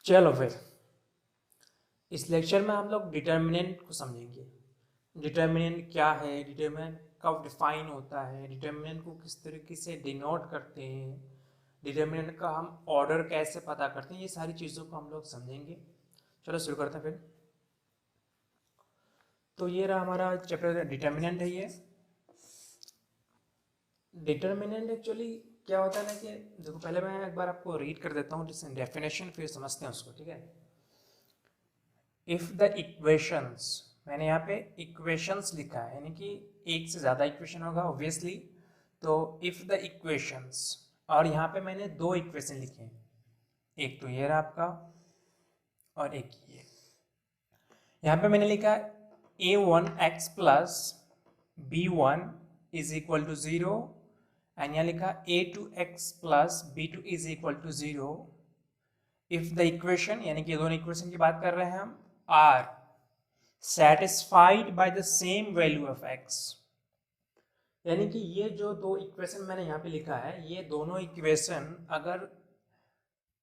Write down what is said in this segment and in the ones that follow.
चलो फिर इस लेक्चर में हम लोग डिटर्मिनेंट को समझेंगे। डिटर्मिनेंट क्या है, डिटर्मिनेंट कब डिफाइन होता है, डिटर्मिनेंट को किस तरीके से डिनोट करते हैं, डिटर्मिनेंट का हम ऑर्डर कैसे पता करते हैं, ये सारी चीज़ों को हम लोग समझेंगे। चलो शुरू करते हैं फिर। तो ये रहा हमारा चैप्टर, डिटर्मिनेंट है ये। डिटर्मिनेंट एक्चुअली क्या होता है ना कि देखो, पहले मैं एक बार आपको रीड कर देता हूँ डेफिनेशन, फिर समझते हैं उसको, ठीक है। इफ द इक्वेशंस, मैंने यहाँ पे इक्वेशंस लिखा है, यानी कि एक से ज़्यादा इक्वेशन होगा ऑब्वियसली। तो इफ द इक्वेशंस, और यहाँ पे मैंने दो इक्वेशन लिखे हैं, एक तो ये रहा आपका और एक ये। यहाँ पे मैंने लिखा a1x plus b1 is equal to 0, and यहाँ लिखा a2x plus b2 is equal to 0 if the equation, यानी कि दोनों इक्वेशन की बात कर रहे हैं हम, are satisfied by the same value of x। यानी कि ये जो दो इक्वेशन मैंने यहाँ पे लिखा है, ये दोनों इक्वेशन अगर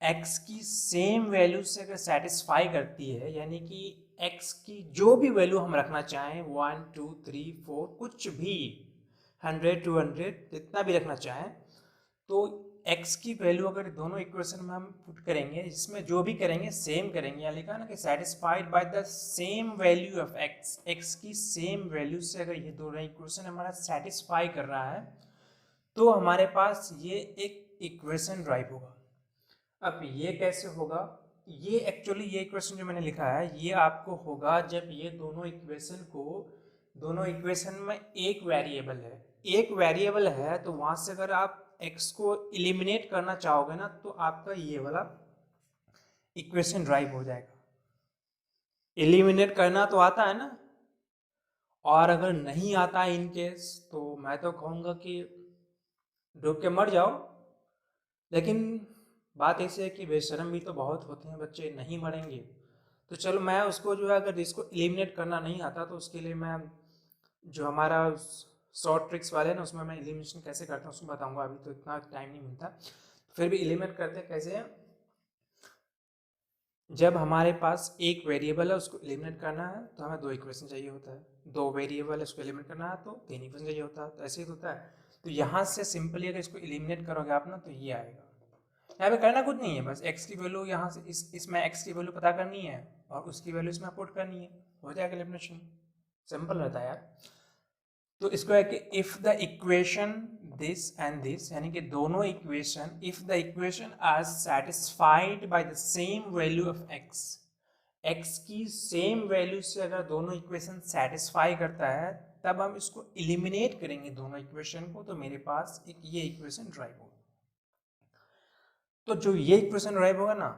x की सेम वैल्यू से अगर सेटिस्फाई करती है, यानी कि x की जो भी वैल्यू हम रखना चाहें, 1 2 3 4 कुछ भी, 100 200 जितना भी रखना चाहें, तो x की वैल्यू अगर दोनों इक्वेशन में हम पुट करेंगे, इसमें जो भी करेंगे सेम करेंगे। यहाँ लिखा ना कि satisfied by the same value of x, x की सेम वैल्यू से अगर ये दोनों इक्वेशन हमारा सेटिस्फाई कर रहा है, तो हमारे पास ये एक इक्वेशन ड्राइव होगा। अब ये कैसे होगा, ये एक्चुअली ये इक्वेशन जो मैंने लिखा है, ये आपको होगा जब ये दोनों इक्वेशन में एक वेरिएबल है, तो वहां से अगर आप x को इलिमिनेट करना चाहोगे ना, तो आपका ये वाला इक्वेशन ड्राइव हो जाएगा। इलिमिनेट करना तो आता है ना, और अगर नहीं आता है इन केस, तो मैं तो कहूँगा कि डूब के मर जाओ। लेकिन बात ऐसी है कि बेशरम भी तो बहुत होते हैं बच्चे, नहीं मरेंगे। तो चलो, मैं उसको जो है, अगर इसको एलिमिनेट करना नहीं आता तो उसके लिए मैं जो हमारा शॉर्ट ट्रिक्स वाले हैं ना, उसमें मैं एलिमिनेशन कैसे करता हूँ उसको बताऊंगा। अभी तो इतना टाइम नहीं मिलता, फिर भी एलिमिनेट करते कैसे हैं। जब हमारे पास एक वेरिएबल है, उसको एलिमिनेट करना है तो हमें दो इक्वेशन चाहिए होता है, दो वेरिएबल है उसको एलिमिनेट करना है तो तीन इक्वेशन चाहिए होता है। तो ऐसे ही होता है। तो यहाँ से सिंपली अगर इसको एलिमिनेट करोगे आप ना, तो ये आएगा। यहाँ पे करना कुछ नहीं है, बस x की वैल्यू यहाँ से इसमें x की वैल्यू पता करनी है और उसकी वैल्यू इसमें पुट करनी है, हो जाएगा एलिमिनेशन। सिंपल रहता है यार। तो इसको है कि if the equation this and this, यानी कि दोनों equation, if the equation are satisfied by the same value of x की सेम वैल्यू से अगर दोनों इक्वेशन सेटिस्फाई करता है, तब हम इसको एलिमिनेट करेंगे दोनों इक्वेशन को, तो मेरे पास एक ये इक्वेशन ड्राइव होगा। तो जो ये इक्वेशन ड्राइव होगा ना,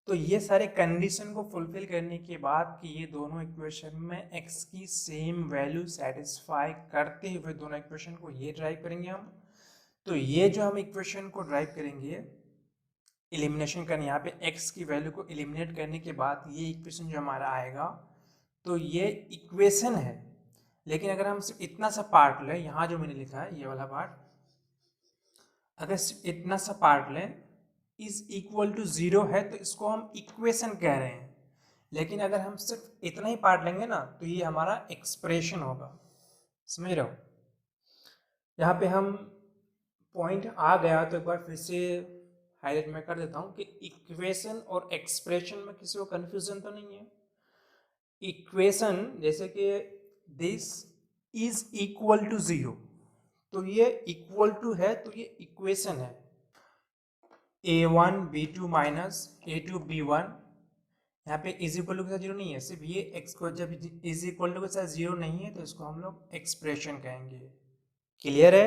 तो ये सारे कंडीशन को फुलफिल करने के बाद कि ये दोनों इक्वेशन में x की सेम वैल्यू सेटिस्फाई करते हुए दोनों इक्वेशन को ये ड्राइव करेंगे हम। तो ये जो हम इक्वेशन को ड्राइव करेंगे एलिमिनेशन करने, यहाँ पे x की वैल्यू को एलिमिनेट करने के बाद ये इक्वेशन जो हमारा आएगा, तो ये इक्वेशन है। लेकिन अगर हम सिर्फ इतना सा पार्ट लें, यहाँ जो मैंने लिखा है ये वाला पार्ट, अगर सिर्फ इतना सा पार्ट लें, इज इक्वल टू 0 है, तो इसको हम इक्वेशन कह रहे हैं। लेकिन अगर हम सिर्फ इतना ही पार्ट लेंगे ना, तो ये हमारा एक्सप्रेशन होगा। समझ रहे हो? यहाँ पे हम पॉइंट आ गया तो एक बार फिर से हाईलाइट मैं कर देता हूँ कि इक्वेशन और एक्सप्रेशन में किसी को कन्फ्यूजन तो नहीं है। इक्वेशन जैसे कि दिस इज इक्वल टू 0, तो ये इक्वल टू है, तो ये इक्वेशन है। a1 b2 minus a2 b1, यहाँ पे इज इक्वल टू के साथ जीरो नहीं है, सिर्फ ये एक्स को जब इज इक्वल टू के साथ जीरो नहीं है, तो इसको हम लोग एक्सप्रेशन कहेंगे। क्लियर है?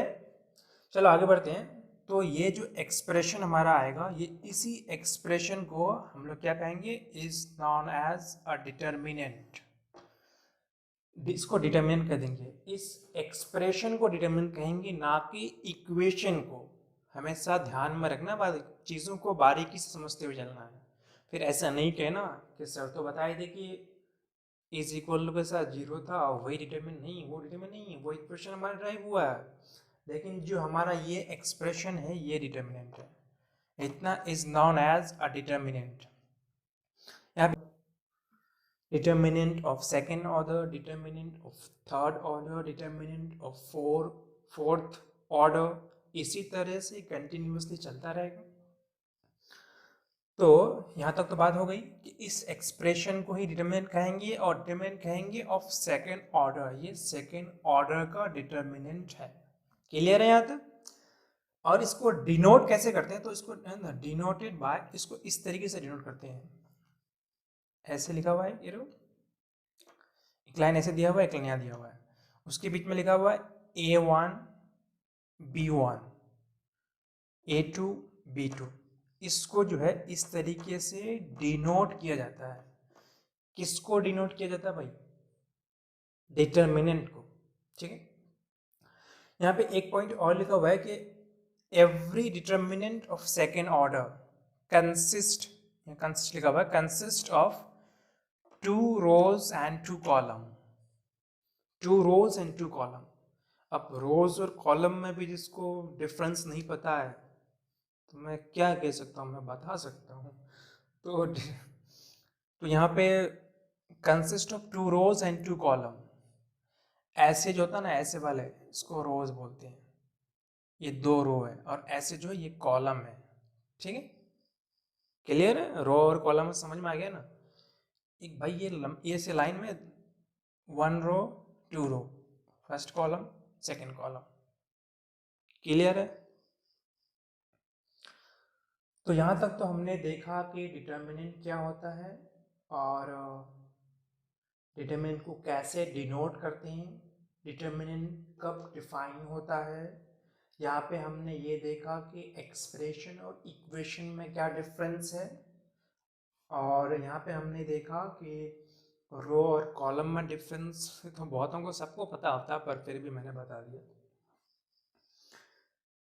चलो आगे बढ़ते हैं। तो ये जो एक्सप्रेशन हमारा आएगा, ये इसी एक्सप्रेशन को हम लोग क्या कहेंगे, is known as a determinant. इसको डिटर्मिनेंट कर देंगे, इस एक्सप्रेशन को डिटर्मिनेंट कहेंगे, ना कि इक्वेशन को। हमेशा ध्यान में रखना, चीज़ों को बारीकी से समझते हुए चलना है। फिर ऐसा नहीं कहना कि सर तो बताए थे कि इज इक्वल के साथ जीरो था और वही डिटर्मिनेंट नहीं, वो डिटर्मिनेंट नहीं है, वो इक्वेशन हमारा ड्राइव हुआ है। लेकिन जो हमारा ये एक्सप्रेशन है, ये डिटर्मिनेंट है। इतना is known as a determinant. यहाँ पे determinant of second order, determinant of third order, determinant of fourth order, इसी तरह से कंटिन्यूसली चलता रहेगा। तो यहाँ तक तो बात हो गई कि इस एक्सप्रेशन को ही डिटर्मिनेंट कहेंगे, और डिटर्मिनेंट कहेंगे ऑफ सेकेंड ऑर्डर। ये सेकेंड ऑर्डर का डिटर्मिनेंट है। क्लियर है यहाँ तक? और इसको डिनोट कैसे करते हैं, तो इसको डिनोटेड बाय, इसको इस तरीके से डिनोट करते हैं। ऐसे लिखा हुआ है, ये रो एक लाइन ऐसे दिया हुआ है, एक लाइन यहाँ दिया हुआ है, उसके बीच में लिखा हुआ है A1 B1 A2 B2। इसको जो है इस तरीके से डिनोट किया जाता है। किसको डिनोट किया जाता है भाई? डिटर्मिनेंट को। ठीक है, यहाँ पे एक पॉइंट और लिखा हुआ है कि every determinant of second order consist लिखा हुआ है, consist of 2 rows and 2 column। 2 rows and 2 column। अब रोज और कॉलम में भी जिसको डिफरेंस नहीं पता है, तो मैं क्या कह सकता हूँ, मैं बता सकता हूँ। तो यहाँ पे consist of 2 rows and 2 column, ऐसे जो होता है ना, ऐसे वाले, इसको रोज बोलते हैं। ये 2 रो है, और ऐसे जो है ये कॉलम है। ठीक है, क्लियर है? रो और कॉलम समझ में आ गया ना? एक भाई ये से लाइन में 1 row 2 row, first column second column. Clear है? तो यहाँ तक तो हमने देखा कि डिटर्मिनेंट क्या होता है, और डिटर्मिनेंट को कैसे डिनोट करते हैं, डिटर्मिनेंट कब डिफाइन होता है। यहाँ पे हमने ये देखा कि एक्सप्रेशन और इक्वेशन में क्या डिफरेंस है, और यहाँ पे हमने देखा कि रो और कॉलम में डिफरेंस तो बहुतों को सबको पता होता है, पर फिर भी मैंने बता दिया।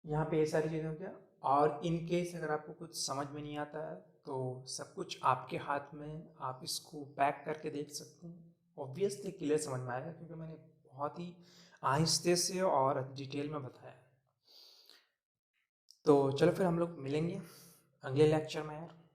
यहाँ पे ये सारी चीज़ें हो गया। और इन केस अगर आपको कुछ समझ में नहीं आता है, तो सब कुछ आपके हाथ में, आप इसको बैक करके देख सकते हैं। ऑब्वियसली क्लियर समझ में आएगा, क्योंकि मैंने बहुत ही आहिस्ते से और डिटेल में बताया। तो चलो फिर हम लोग मिलेंगे अगले लेक्चर में यार।